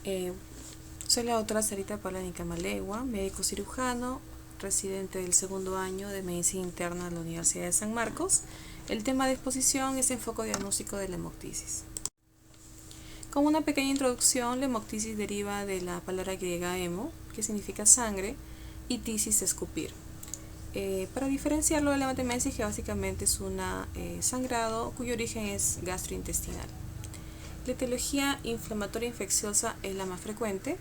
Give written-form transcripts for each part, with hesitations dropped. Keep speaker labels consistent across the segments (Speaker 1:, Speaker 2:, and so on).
Speaker 1: Eh, Soy la doctora Sarita Palánica Malegua, médico cirujano, residente del segundo año de Medicina Interna de la Universidad de San Marcos. El tema de exposición es enfoque diagnóstico de la hemoptisis. Como una pequeña introducción, la hemoptisis deriva de la palabra griega hemo, que significa sangre, y tisis, escupir. Para diferenciarlo de la hematemesis, que básicamente es un sangrado cuyo origen es gastrointestinal. La etiología inflamatoria infecciosa es la más frecuente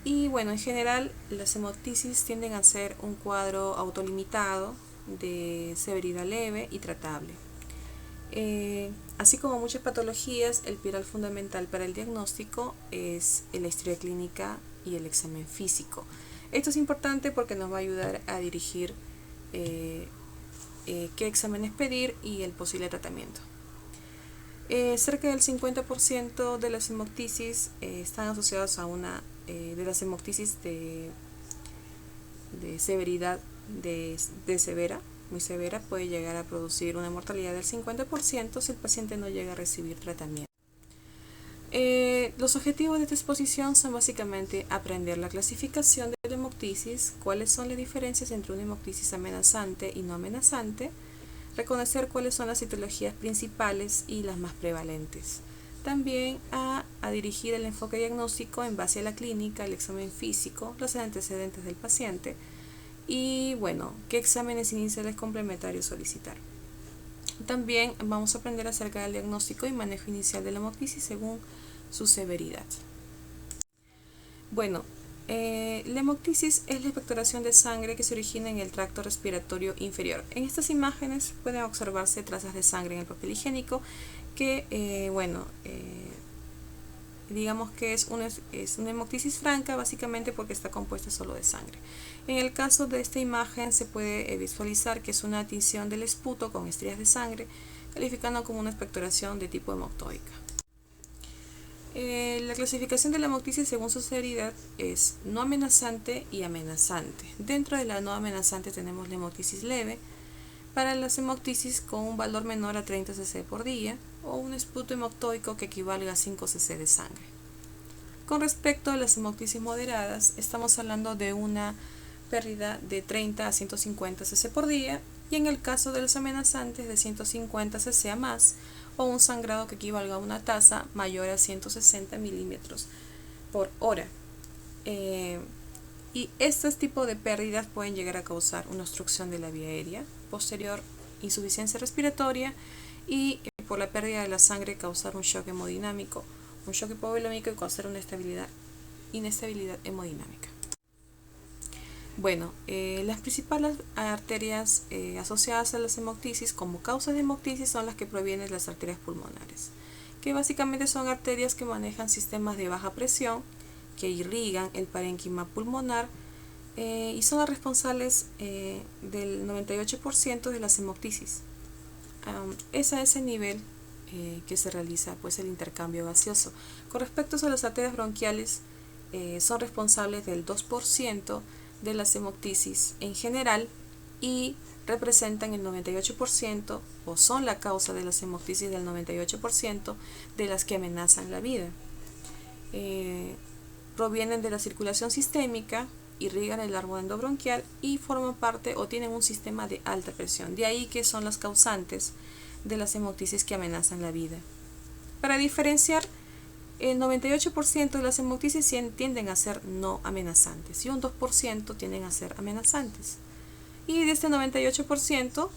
Speaker 1: y bueno, en general las hemoptisis tienden a ser un cuadro autolimitado de severidad leve y tratable. Así como muchas patologías, el pilar fundamental para el diagnóstico es la historia clínica y el examen físico. Esto es importante porque nos va a ayudar a dirigir qué exámenes pedir y el posible tratamiento. Cerca del 50% de las hemoptisis están asociadas a una de las hemoptisis de severidad de severa, muy severa, puede llegar a producir una mortalidad del 50% si el paciente no llega a recibir tratamiento. Los objetivos de esta exposición son básicamente aprender la clasificación de la hemoptisis, cuáles son las diferencias entre una hemoptisis amenazante y no amenazante, reconocer cuáles son las etiologías principales y las más prevalentes. También a dirigir el enfoque diagnóstico en base a la clínica, el examen físico, los antecedentes del paciente y bueno, qué exámenes iniciales complementarios solicitar. También vamos a aprender acerca del diagnóstico y manejo inicial de la hemoptisis según su severidad. Bueno, la hemoptisis es la expectoración de sangre que se origina en el tracto respiratorio inferior. En estas imágenes pueden observarse trazas de sangre en el papel higiénico que, digamos que es una hemoptisis franca básicamente porque está compuesta solo de sangre. En el caso de esta imagen se puede visualizar que es una tinción del esputo con estrías de sangre, calificando como una expectoración de tipo hemoptoica. La clasificación de la hemoptisis según su severidad es no amenazante y amenazante. Dentro de la no amenazante tenemos la hemoptisis leve, para las hemoptisis con un valor menor a 30 cc por día o un esputo hemoptoico que equivalga a 5 cc de sangre. Con respecto a las hemoptisis moderadas, estamos hablando de una pérdida de 30 a 150 cc por día y en el caso de los amenazantes de 150 cc a más o un sangrado que equivalga a una tasa mayor a 160 milímetros por hora. Y estos tipos de pérdidas pueden llegar a causar una obstrucción de la vía aérea posterior, insuficiencia respiratoria y por la pérdida de la sangre causar un shock hemodinámico, un shock hipovolémico y causar una inestabilidad hemodinámica. Bueno, las principales arterias asociadas a las hemoptisis como causas de hemoptisis son las que provienen de las arterias pulmonares, que básicamente son arterias que manejan sistemas de baja presión, que irrigan el parénquima pulmonar y son las responsables del 98% de las hemoptisis. Es a ese nivel que se realiza pues, el intercambio gaseoso. Con respecto a las arterias bronquiales, son responsables del 2% de las hemoptisis en general y representan el 98% o son la causa de las hemoptisis del 98% de las que amenazan la vida. Provienen de la circulación sistémica, irrigan el árbol endobronquial y forman parte o tienen un sistema de alta presión. De ahí que son las causantes de las hemoptisis que amenazan la vida. Para diferenciar, el 98% de las hemoptisis tienden a ser no amenazantes y un 2% tienden a ser amenazantes. Y de este 98%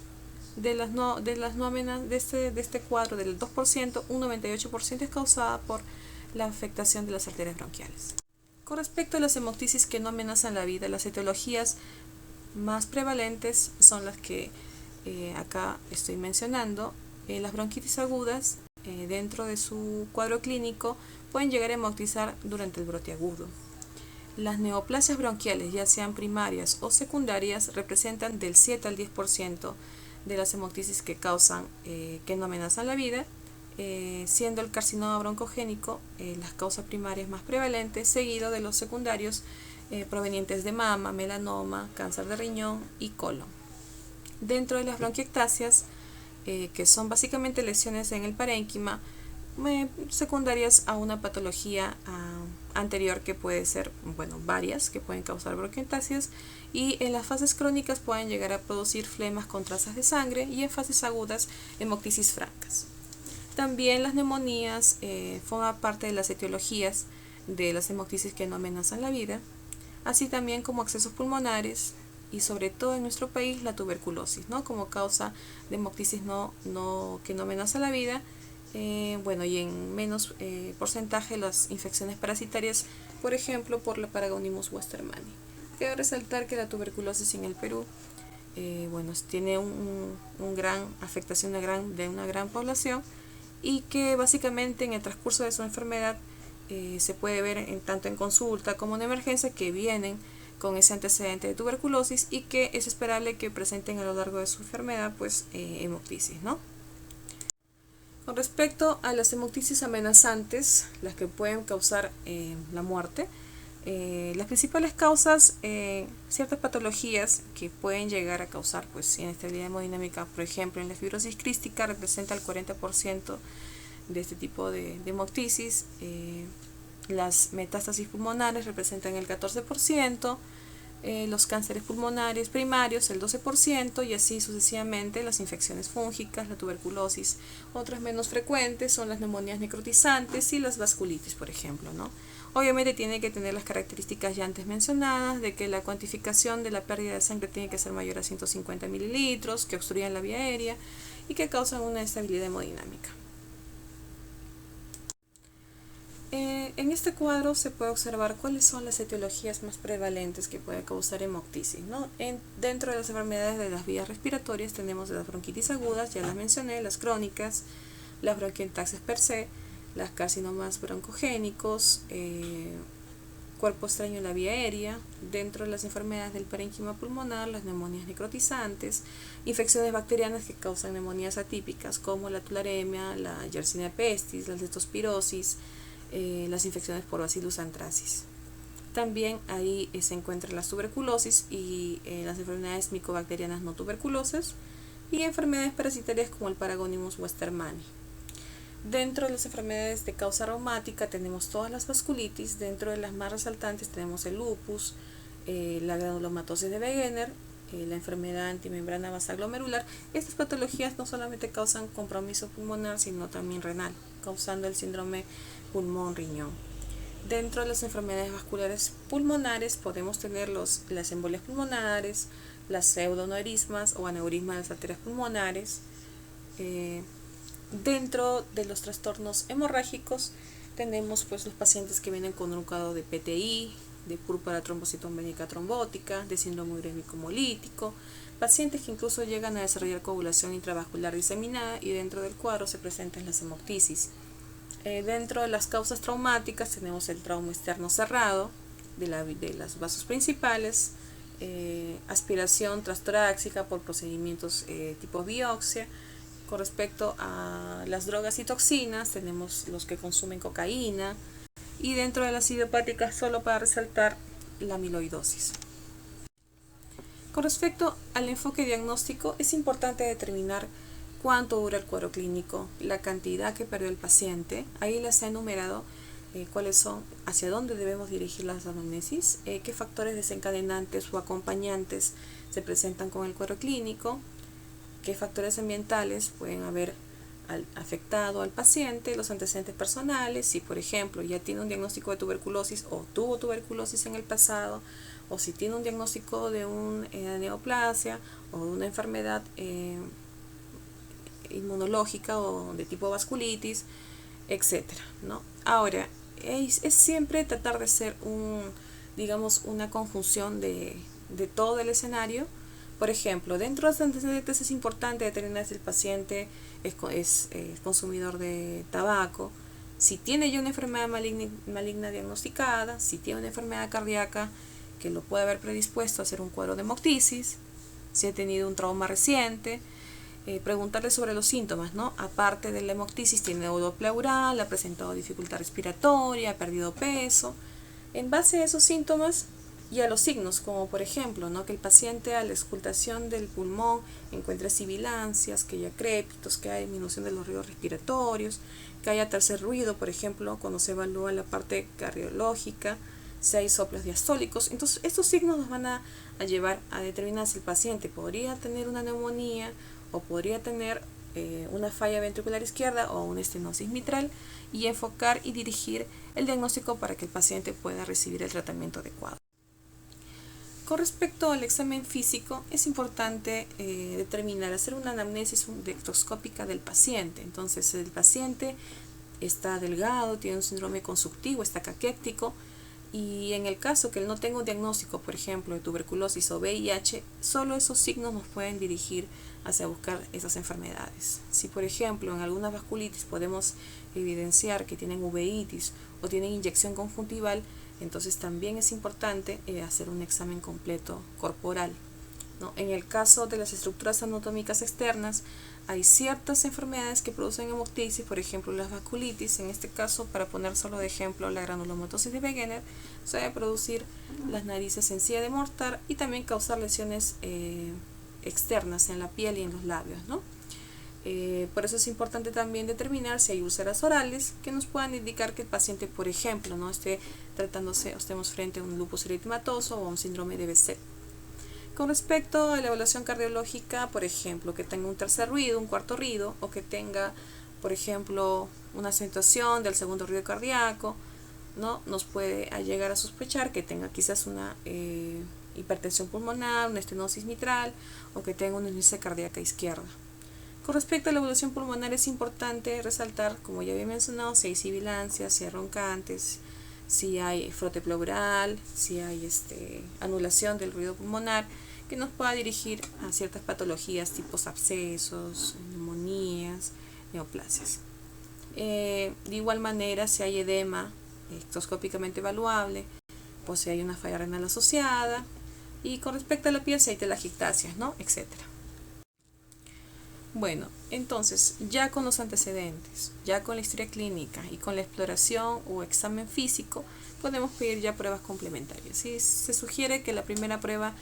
Speaker 1: de este cuadro del 2%, un 98% es causada por la afectación de las arterias bronquiales. Con respecto a las hemoptisis que no amenazan la vida, las etiologías más prevalentes son las que acá estoy mencionando. Las bronquitis agudas, dentro de su cuadro clínico, pueden llegar a hemoptizar durante el brote agudo. Las neoplasias bronquiales, ya sean primarias o secundarias, representan del 7 al 10% de las hemoptisis que causan, que no amenazan la vida, siendo el carcinoma broncogénico las causas primarias más prevalentes, seguido de los secundarios provenientes de mama, melanoma, cáncer de riñón y colon. Dentro de las bronquiectasias, que son básicamente lesiones en el parénquima, secundarias a una patología anterior, que puede ser, bueno, varias que pueden causar bronquiectasias, y en las fases crónicas pueden llegar a producir flemas con trazas de sangre, y en fases agudas hemoctisis francas. También las neumonías forman parte de las etiologías de las hemoctisis que no amenazan la vida, así también como accesos pulmonares y sobre todo en nuestro país la tuberculosis, ¿no? Como causa de hemoctisis que no amenaza la vida. Bueno, y en menos porcentaje las infecciones parasitarias, por ejemplo por la Paragonimus westermani. Quiero resaltar que la tuberculosis en el Perú bueno, tiene un gran afectación de una gran población, y que básicamente en el transcurso de su enfermedad se puede ver tanto en consulta como en emergencia que vienen con ese antecedente de tuberculosis, y que es esperable que presenten a lo largo de su enfermedad pues hemoctisis, ¿no? Con respecto a las hemoctisis amenazantes, las que pueden causar la muerte, las principales causas, ciertas patologías que pueden llegar a causar pues inestabilidad hemodinámica, por ejemplo en la fibrosis crística representa el 40% de este tipo de hemoctisis, las metástasis pulmonares representan el 14%, los cánceres pulmonares primarios el 12%, y así sucesivamente las infecciones fúngicas, la tuberculosis. Otras menos frecuentes son las neumonías necrotizantes y las vasculitis, por ejemplo, ¿no? Obviamente tiene que tener las características ya antes mencionadas, de que la cuantificación de la pérdida de sangre tiene que ser mayor a 150 mililitros, que obstruyan la vía aérea y que causan una inestabilidad hemodinámica. En este cuadro se puede observar cuáles son las etiologías más prevalentes que puede causar hemoctisis, ¿no? Dentro de las enfermedades de las vías respiratorias tenemos las bronquitis agudas, ya las mencioné, las crónicas, las bronquiectasias per se, las carcinomas broncogénicos, cuerpo extraño en la vía aérea. Dentro de las enfermedades del parénquima pulmonar, las neumonías necrotizantes, infecciones bacterianas que causan neumonías atípicas como la tularemia, la Yersinia pestis, la leptospirosis, las infecciones por Bacillus anthracis. También ahí se encuentran las tuberculosis y las enfermedades micobacterianas no tuberculosas, y enfermedades parasitarias como el Paragonimus westermani. Dentro de las enfermedades de causa reumática tenemos todas las vasculitis. Dentro de las más resaltantes tenemos el lupus, la granulomatosis de Wegener, la enfermedad antimembrana vasoglomerular. Estas patologías no solamente causan compromiso pulmonar, sino también renal, causando el síndrome pulmón-riñón. Dentro de las enfermedades vasculares pulmonares podemos tener las embolias pulmonares, las pseudoaneurismas o aneurismas de las arterias pulmonares. Dentro de los trastornos hemorrágicos tenemos pues los pacientes que vienen con un cuadro de PTI, de púrpura trombocitombénica trombótica, de síndrome urémico hemolítico, pacientes que incluso llegan a desarrollar coagulación intravascular diseminada, y dentro del cuadro se presentan las hemoctisis. Dentro de las causas traumáticas tenemos el trauma externo cerrado de las vasos principales, aspiración transtorácica por procedimientos tipo biopsia. Con respecto a las drogas y toxinas tenemos los que consumen cocaína, y dentro de las idiopáticas, solo para resaltar, la amiloidosis. Con respecto al enfoque diagnóstico, es importante determinar cuánto dura el cuadro clínico, la cantidad que perdió el paciente. Ahí les he enumerado cuáles son, hacia dónde debemos dirigir las anamnesis, qué factores desencadenantes o acompañantes se presentan con el cuadro clínico, qué factores ambientales pueden haber afectado al paciente, los antecedentes personales, si por ejemplo ya tiene un diagnóstico de tuberculosis o tuvo tuberculosis en el pasado, o si tiene un diagnóstico de una neoplasia o de una enfermedad inmunológica o de tipo vasculitis, etcétera, ¿no? Ahora, es siempre tratar de ser una conjunción de todo el escenario. Por ejemplo, dentro de los antecedentes es importante determinar si el paciente es consumidor de tabaco, si tiene ya una enfermedad maligna diagnosticada, si tiene una enfermedad cardíaca que lo puede haber predispuesto a hacer un cuadro de hemoctisis, si ha tenido un trauma reciente. Preguntarle sobre los síntomas, ¿no? Aparte de la hemoctisis, tiene dolor pleural, ha presentado dificultad respiratoria, ha perdido peso. En base a esos síntomas, y a los signos, como por ejemplo, ¿no?, que el paciente a la auscultación del pulmón encuentre sibilancias, que haya crépitos, que haya disminución de los ruidos respiratorios, que haya tercer ruido, por ejemplo, cuando se evalúa la parte cardiológica, si hay soplos diastólicos. Entonces, estos signos nos van a llevar a determinar si el paciente podría tener una neumonía o podría tener una falla ventricular izquierda o una estenosis mitral, y enfocar y dirigir el diagnóstico para que el paciente pueda recibir el tratamiento adecuado. Con respecto al examen físico, es importante determinar, hacer una anamnesis dectoscópica del paciente. Entonces, el paciente está delgado, tiene un síndrome consuctivo, está caquéctico, y en el caso que él no tenga un diagnóstico, por ejemplo, de tuberculosis o VIH, solo esos signos nos pueden dirigir hacia buscar esas enfermedades. Si, por ejemplo, en algunas vasculitis podemos evidenciar que tienen uveitis o tienen inyección conjuntival, entonces también es importante hacer un examen completo corporal, ¿no? En el caso de las estructuras anatómicas externas, hay ciertas enfermedades que producen hemoptisis, por ejemplo las vasculitis. En este caso, para poner solo de ejemplo la granulomatosis de Wegener, se debe producir las narices en silla de Mortar y también causar lesiones externas en la piel y en los labios, ¿no? Por eso es importante también determinar si hay úlceras orales que nos puedan indicar que el paciente, por ejemplo, no esté tratándose o estemos frente a un lupus eritematoso o a un síndrome de Behçet. Con respecto a la evaluación cardiológica, por ejemplo, que tenga un tercer ruido, un cuarto ruido, o que tenga, por ejemplo, una acentuación del segundo ruido cardíaco, ¿no?, nos puede llegar a sospechar que tenga quizás una hipertensión pulmonar, una estenosis mitral, o que tenga una disminución cardíaca izquierda. Con respecto a la evaluación pulmonar, es importante resaltar, como ya había mencionado, si hay sibilancias, si hay roncantes, si hay frote pleural, si hay anulación del ruido pulmonar, que nos pueda dirigir a ciertas patologías tipo abscesos, neumonías, neoplasias. De igual manera, si hay edema ectoscópicamente evaluable, pues si hay una falla renal asociada, y con respecto a la piel, si hay telangiectasias, ¿no?, etcétera. Bueno, entonces, ya con los antecedentes, ya con la historia clínica y con la exploración o examen físico, podemos pedir ya pruebas complementarias. ¿Sí? Se sugiere que la primera prueba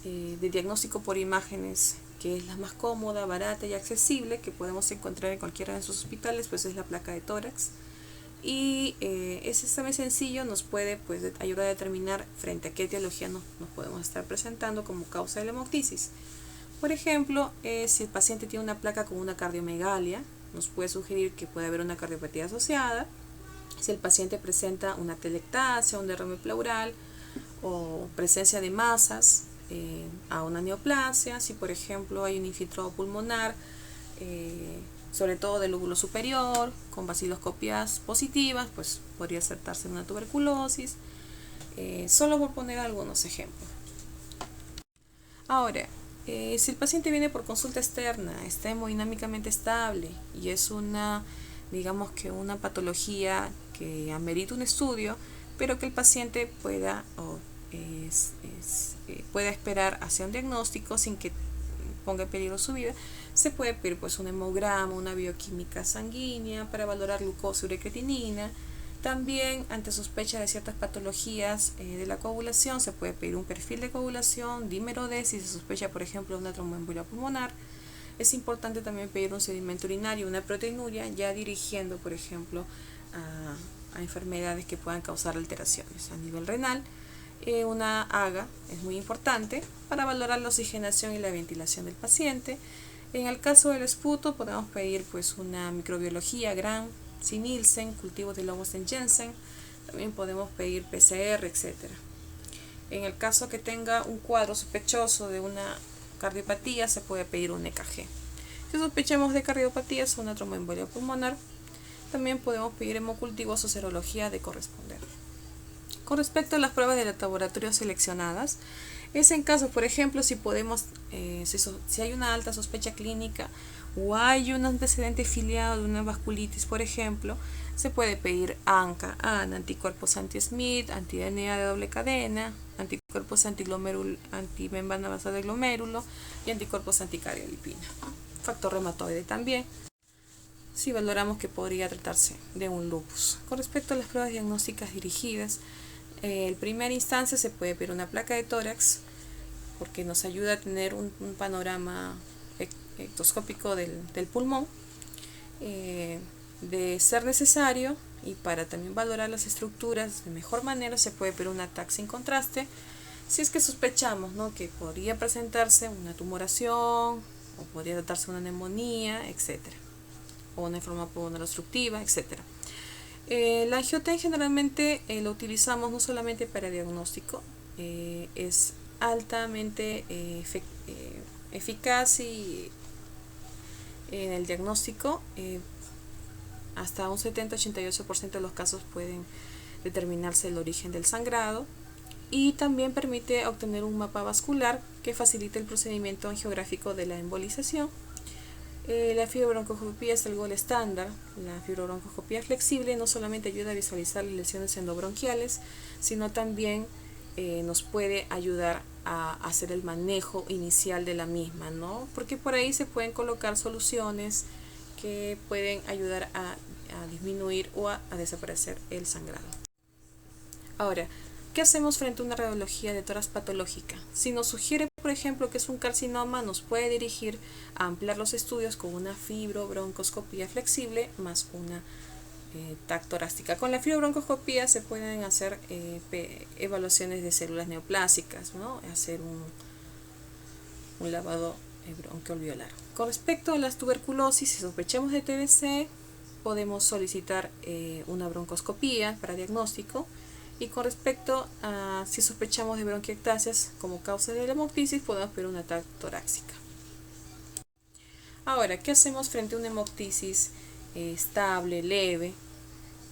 Speaker 1: de diagnóstico por imágenes, que es la más cómoda, barata y accesible, que podemos encontrar en cualquiera de sus hospitales, pues es la placa de tórax. Y ese examen sencillo nos puede ayudar a determinar frente a qué etiología nos podemos estar presentando como causa de la hemoptisis. Por ejemplo, si el paciente tiene una placa con una cardiomegalia, nos puede sugerir que puede haber una cardiopatía asociada. Si el paciente presenta una telectasia, un derrame pleural o presencia de masas a una neoplasia, si por ejemplo hay un infiltrado pulmonar, sobre todo del lóbulo superior, con baciloscopias positivas, pues podría tratarse de una tuberculosis, solo por poner algunos ejemplos. Ahora, si el paciente viene por consulta externa, está hemodinámicamente estable y es digamos que una patología que amerita un estudio, pero que el paciente pueda esperar hacia un diagnóstico sin que ponga en peligro su vida, se puede pedir pues un hemograma, una bioquímica sanguínea para valorar glucosa y urecreatinina. También, ante sospecha de ciertas patologías de la coagulación, se puede pedir un perfil de coagulación, dímero D, si se sospecha, por ejemplo, una tromboembolia pulmonar. Es importante también pedir un sedimento urinario, una proteinuria, ya dirigiendo, por ejemplo, a enfermedades que puedan causar alteraciones a nivel renal. Una AGA es muy importante para valorar la oxigenación y la ventilación del paciente. En el caso del esputo, podemos pedir pues una microbiología, GRAM, Nielsen, cultivos de Lobos-Jensen, también podemos pedir PCR, etc. En el caso que tenga un cuadro sospechoso de una cardiopatía, se puede pedir un EKG. Si sospechamos de cardiopatía, o una tromboembolia pulmonar, también podemos pedir hemocultivos o serología de corresponder. Con respecto a las pruebas de laboratorio seleccionadas, es en caso, por ejemplo, si hay una alta sospecha clínica o hay un antecedente filiado de una vasculitis, por ejemplo, se puede pedir ANCA, anticuerpos anti-Smith, anti-DNA de doble cadena, anticuerpos antimembrana basal de glomérulo y anticuerpos anticardiolipina. Factor reumatoide también, si valoramos que podría tratarse de un lupus. Con respecto a las pruebas diagnósticas dirigidas, En primera instancia se puede ver una placa de tórax porque nos ayuda a tener un panorama ectoscópico del pulmón. De ser necesario y para también valorar las estructuras de mejor manera, se puede ver una TAC sin contraste si es que sospechamos, ¿no?, que podría presentarse una tumoración o podría tratarse una neumonía, etcétera, o una enfermedad pulmonar obstructiva, etcétera. La angioten generalmente lo utilizamos no solamente para diagnóstico, es altamente eficaz y en el diagnóstico. Hasta un 70-88% de los casos pueden determinarse el origen del sangrado, y también permite obtener un mapa vascular que facilita el procedimiento angiográfico de la embolización. La fibrobroncoscopía es el gold estándar. La fibrobroncoscopía flexible no solamente ayuda a visualizar las lesiones endobronquiales, sino también nos puede ayudar a hacer el manejo inicial de la misma, ¿no? Porque por ahí se pueden colocar soluciones que pueden ayudar a disminuir o a desaparecer el sangrado. Ahora, ¿qué hacemos frente a una radiología de tórax patológica? Si nos sugiere, por ejemplo, que es un carcinoma, nos puede dirigir a ampliar los estudios con una fibrobroncoscopía flexible más una TAC torácica. Con la fibrobroncoscopía se pueden hacer evaluaciones de células neoplásicas, ¿no? Hacer un lavado bronquiolveolar. Con respecto a las tuberculosis, si sospechamos de TBC, podemos solicitar una broncoscopía para diagnóstico. Y con respecto a si sospechamos de bronquiectasias como causa de la hemoptisis, podemos ver una TAC torácica. Ahora, ¿qué hacemos frente a una hemoptisis estable, leve,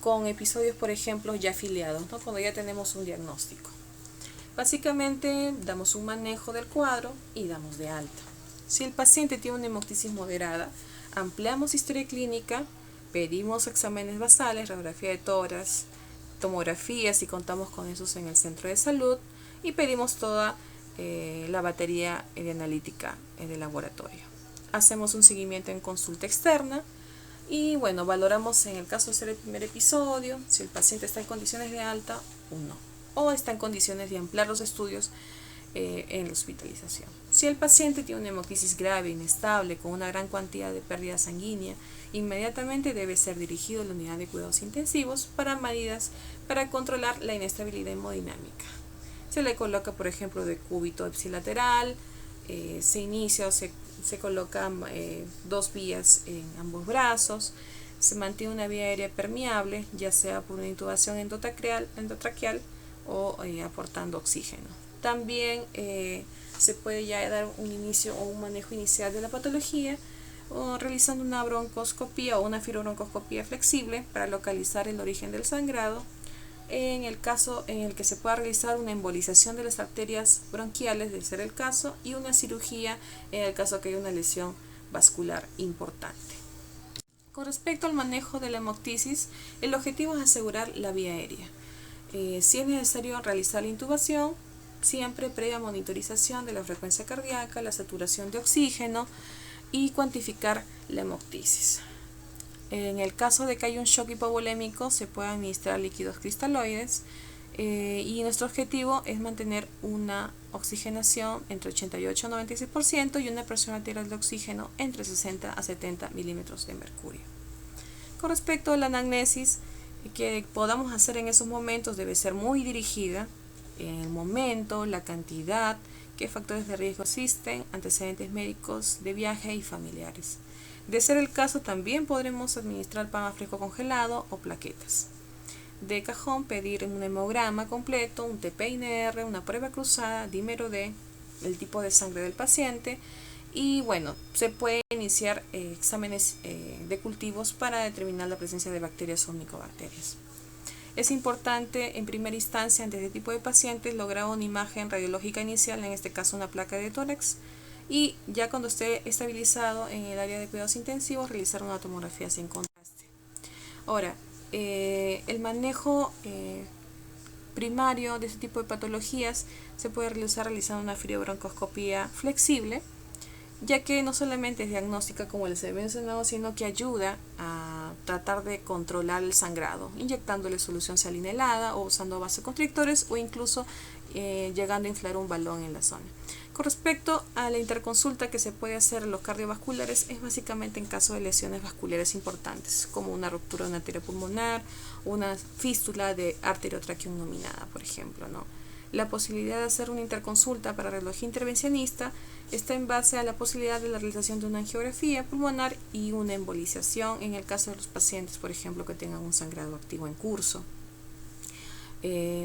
Speaker 1: con episodios, por ejemplo, ya afiliados, ¿no?, cuando ya tenemos un diagnóstico? Básicamente, damos un manejo del cuadro y damos de alta. Si el paciente tiene una hemoptisis moderada, ampliamos historia clínica, pedimos exámenes basales, radiografía de tórax, tomografía si contamos con esos en el centro de salud, y pedimos toda la batería de analítica del laboratorio. Hacemos un seguimiento en consulta externa y bueno, valoramos en el caso de ser el primer episodio si el paciente está en condiciones de alta o no, o está en condiciones de ampliar los estudios en la hospitalización. Si el paciente tiene una hemoptisis grave, inestable, con una gran cantidad de pérdida sanguínea, inmediatamente debe ser dirigido a la unidad de cuidados intensivos para medidas para controlar la inestabilidad hemodinámica. Se le coloca, por ejemplo, decúbito ipsilateral, se inicia o se colocan 2 vías en ambos brazos, se mantiene una vía aérea permeable, ya sea por una intubación endotraqueal o aportando oxígeno. También se puede ya dar un inicio o un manejo inicial de la patología o realizando una broncoscopía o una fibrobroncoscopía flexible para localizar el origen del sangrado, en el caso en el que se pueda realizar una embolización de las arterias bronquiales, de ser el caso, y una cirugía en el caso que haya una lesión vascular importante. Con respecto al manejo de la hemoptisis, el objetivo es asegurar la vía aérea. Si es necesario realizar la intubación, siempre previa monitorización de la frecuencia cardíaca, la saturación de oxígeno y cuantificar la hemoptisis. En el caso de que haya un shock hipovolémico, se puede administrar líquidos cristaloides y nuestro objetivo es mantener una oxigenación entre 88 y 96% y una presión arterial de oxígeno entre 60 a 70 milímetros de mercurio. Con respecto a la anamnesis que podamos hacer en esos momentos, debe ser muy dirigida en el momento, la cantidad, qué factores de riesgo existen, antecedentes médicos de viaje y familiares. De ser el caso, también podremos administrar pan fresco congelado o plaquetas. De cajón, pedir un hemograma completo, un TPNR, una prueba cruzada, dímero D, el tipo de sangre del paciente, y bueno, se puede iniciar exámenes de cultivos para determinar la presencia de bacterias o micobacterias. Es importante en primera instancia ante este tipo de pacientes lograr una imagen radiológica inicial, en este caso una placa de tórax, y ya cuando esté estabilizado en el área de cuidados intensivos realizar una tomografía sin contraste. Ahora, el manejo primario de este tipo de patologías se puede realizar realizando una fibrobroncoscopía flexible ya que no solamente es diagnóstica como les he mencionado, sino que ayuda a tratar de controlar el sangrado, inyectándole solución salina helada o usando vasoconstrictores o incluso llegando a inflar un balón en la zona. Con respecto a la interconsulta que se puede hacer en los cardiovasculares, es básicamente en caso de lesiones vasculares importantes, como una ruptura de una arteria pulmonar o una fístula de arteriotraqueum nominada, por ejemplo, ¿no? La posibilidad de hacer una interconsulta para radiología intervencionista está en base a la posibilidad de la realización de una angiografía pulmonar y una embolización en el caso de los pacientes, por ejemplo, que tengan un sangrado activo en curso.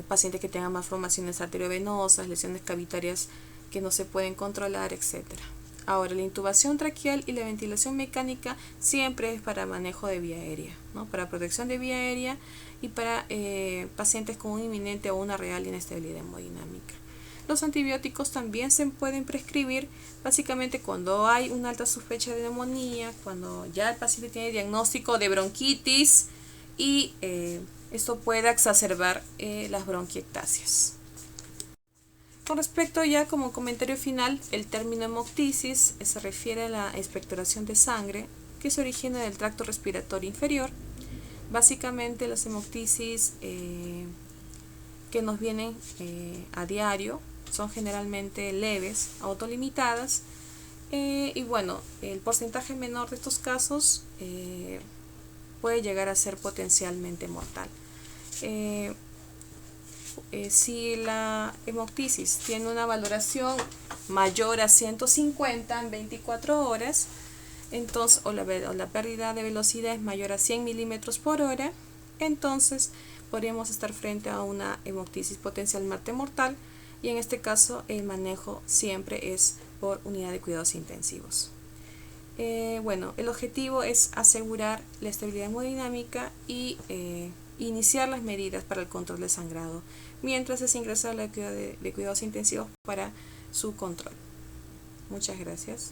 Speaker 1: Pacientes que tengan malformaciones arteriovenosas, lesiones cavitarias que no se pueden controlar, etc. Ahora, la intubación traqueal y la ventilación mecánica siempre es para manejo de vía aérea, ¿no? Para protección de vía aérea y para pacientes con un inminente o una real inestabilidad hemodinámica. Los antibióticos también se pueden prescribir básicamente cuando hay una alta sospecha de neumonía, cuando ya el paciente tiene diagnóstico de bronquitis y esto puede exacerbar las bronquiectasias. Con respecto ya como comentario final, el término hemoptisis se refiere a la expectoración de sangre que se origina del tracto respiratorio inferior. Básicamente las hemoptisis que nos vienen a diario son generalmente leves, autolimitadas y bueno, el porcentaje menor de estos casos puede llegar a ser potencialmente mortal. Si la hemoptisis tiene una valoración mayor a 150 en 24 horas, entonces, o la pérdida de velocidad es mayor a 100 milímetros por hora, entonces podríamos estar frente a una hemoptisis potencialmente mortal y en este caso el manejo siempre es por unidad de cuidados intensivos. Bueno, el objetivo es asegurar la estabilidad hemodinámica y iniciar las medidas para el control del sangrado, mientras es ingresar a la de cuidados intensivos para su control. Muchas gracias.